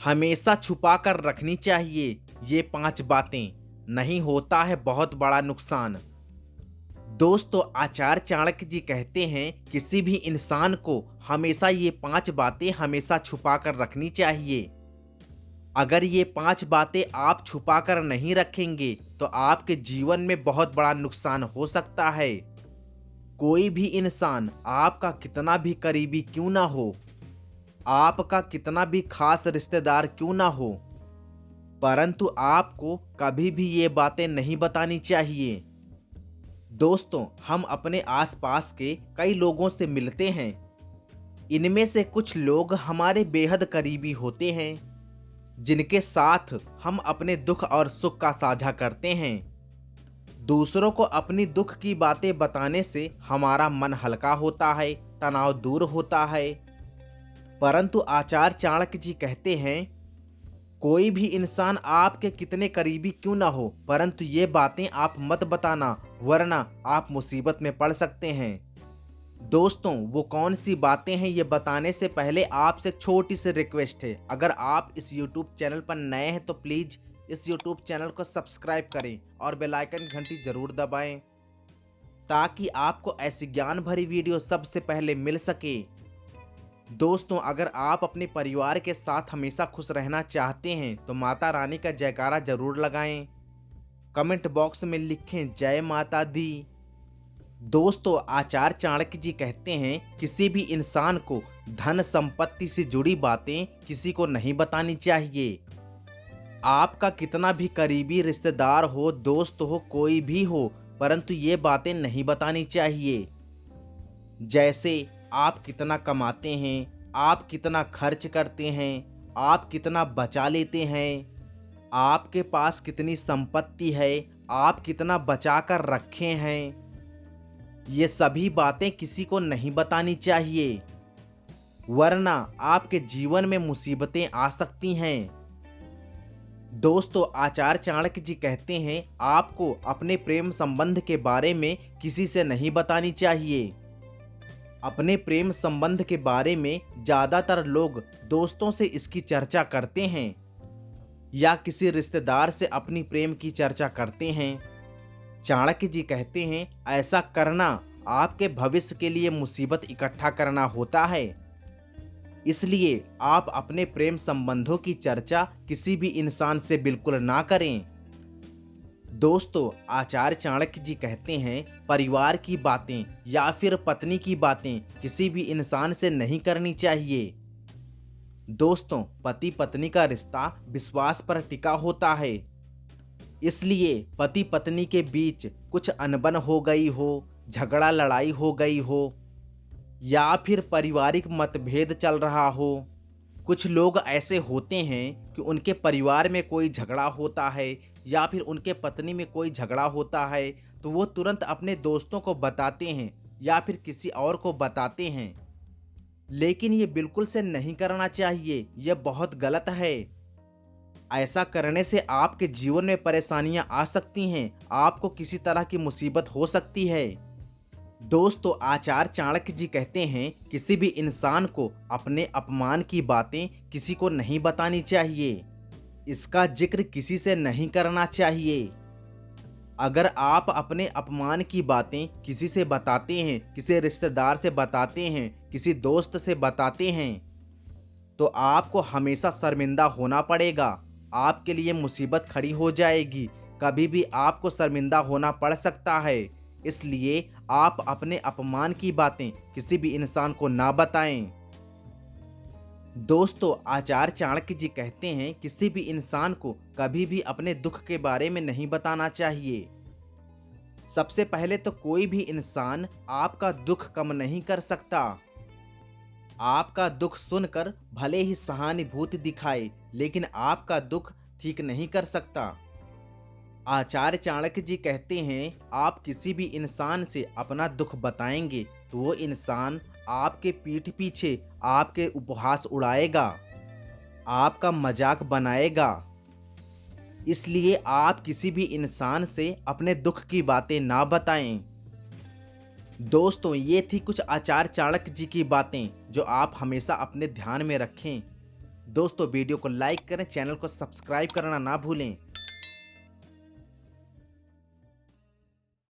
हमेशा छुपा कर रखनी चाहिए ये 5 बातें, नहीं होता है बहुत बड़ा नुकसान। दोस्तों, आचार्य चाणक्य जी कहते हैं किसी भी इंसान को हमेशा ये 5 बातें हमेशा छुपा कर रखनी चाहिए। अगर ये 5 बातें आप छुपा कर नहीं रखेंगे तो आपके जीवन में बहुत बड़ा नुकसान हो सकता है। कोई भी इंसान आपका कितना भी करीबी क्यों ना हो, आपका कितना भी खास रिश्तेदार क्यों ना हो, परंतु आपको कभी भी ये बातें नहीं बतानी चाहिए। दोस्तों, हम अपने आसपास के कई लोगों से मिलते हैं। इनमें से कुछ लोग हमारे बेहद करीबी होते हैं, जिनके साथ हम अपने दुख और सुख का साझा करते हैं। दूसरों को अपनी दुख की बातें बताने से हमारा मन हल्का होता है, तनाव दूर होता है। परंतु आचार्य चाणक्य जी कहते हैं कोई भी इंसान आपके कितने करीबी क्यों ना हो, परंतु ये बातें आप मत बताना, वरना आप मुसीबत में पड़ सकते हैं। दोस्तों, वो कौन सी बातें हैं ये बताने से पहले आपसे एक छोटी सी रिक्वेस्ट है। अगर आप इस यूट्यूब चैनल पर नए हैं तो प्लीज़ इस यूट्यूब चैनल को सब्सक्राइब करें और बेल आइकन घंटी जरूर दबाएं, ताकि आपको ऐसी ज्ञान भरी वीडियो सबसे पहले मिल सके। दोस्तों, अगर आप अपने परिवार के साथ हमेशा खुश रहना चाहते हैं तो माता रानी का जयकारा जरूर लगाएं। कमेंट बॉक्स में लिखें जय माता दी। दोस्तों, आचार्य चाणक्य जी कहते हैं किसी भी इंसान को धन संपत्ति से जुड़ी बातें किसी को नहीं बतानी चाहिए। आपका कितना भी करीबी रिश्तेदार हो, दोस्त हो, कोई भी हो, परंतु ये बातें नहीं बतानी चाहिए। जैसे आप कितना कमाते हैं, आप कितना खर्च करते हैं, आप कितना बचा लेते हैं, आपके पास कितनी संपत्ति है, आप कितना बचा कर रखे हैं, ये सभी बातें किसी को नहीं बतानी चाहिए, वरना आपके जीवन में मुसीबतें आ सकती हैं। दोस्तों, आचार्य चाणक्य जी कहते हैं आपको अपने प्रेम संबंध के बारे में किसी से नहीं बतानी चाहिए। अपने प्रेम संबंध के बारे में ज्यादातर लोग दोस्तों से इसकी चर्चा करते हैं या किसी रिश्तेदार से अपनी प्रेम की चर्चा करते हैं। चाणक्य जी कहते हैं ऐसा करना आपके भविष्य के लिए मुसीबत इकट्ठा करना होता है। इसलिए आप अपने प्रेम संबंधों की चर्चा किसी भी इंसान से बिल्कुल ना करें। दोस्तों, आचार्य चाणक्य जी कहते हैं परिवार की बातें या फिर पत्नी की बातें किसी भी इंसान से नहीं करनी चाहिए। दोस्तों, पति पत्नी का रिश्ता विश्वास पर टिका होता है। इसलिए पति पत्नी के बीच कुछ अनबन हो गई हो, झगड़ा लड़ाई हो गई हो, या फिर पारिवारिक मतभेद चल रहा हो, कुछ लोग ऐसे होते हैं कि उनके परिवार में कोई झगड़ा होता है या फिर उनके पत्नी में कोई झगड़ा होता है तो वो तुरंत अपने दोस्तों को बताते हैं या फिर किसी और को बताते हैं। लेकिन ये बिल्कुल से नहीं करना चाहिए, यह बहुत गलत है। ऐसा करने से आपके जीवन में परेशानियां आ सकती हैं, आपको किसी तरह की मुसीबत हो सकती है। दोस्तों, आचार्य चाणक्य जी कहते हैं किसी भी इंसान को अपने अपमान की बातें किसी को नहीं बतानी चाहिए, इसका जिक्र किसी से नहीं करना चाहिए। अगर आप अपने अपमान की बातें किसी से बताते हैं, किसी रिश्तेदार से बताते हैं, किसी दोस्त से बताते हैं, तो आपको हमेशा शर्मिंदा होना पड़ेगा। आपके लिए मुसीबत खड़ी हो जाएगी, कभी भी आपको शर्मिंदा होना पड़ सकता है। इसलिए आप अपने अपमान की बातें किसी भी इंसान को ना बताएं। दोस्तों, आचार्य चाणक्य जी कहते हैं किसी भी इंसान को कभी भी अपने दुख के बारे में नहीं बताना चाहिए। सबसे पहले तो कोई भी इंसान आपका दुख कम नहीं कर सकता। आपका दुख सुनकर भले ही सहानुभूति दिखाए, लेकिन आपका दुख ठीक नहीं कर सकता। आचार्य चाणक्य जी कहते हैं आप किसी भी इंसान से अपना दुख बताएंगे तो वो इंसान आपके पीठ पीछे आपके उपहास उड़ाएगा, आपका मजाक बनाएगा। इसलिए आप किसी भी इंसान से अपने दुख की बातें ना बताएं। दोस्तों, ये थी कुछ आचार्य चाणक्य जी की बातें जो आप हमेशा अपने ध्यान में रखें। दोस्तों वीडियो को लाइक करें, चैनल को सब्सक्राइब करना ना भूलें।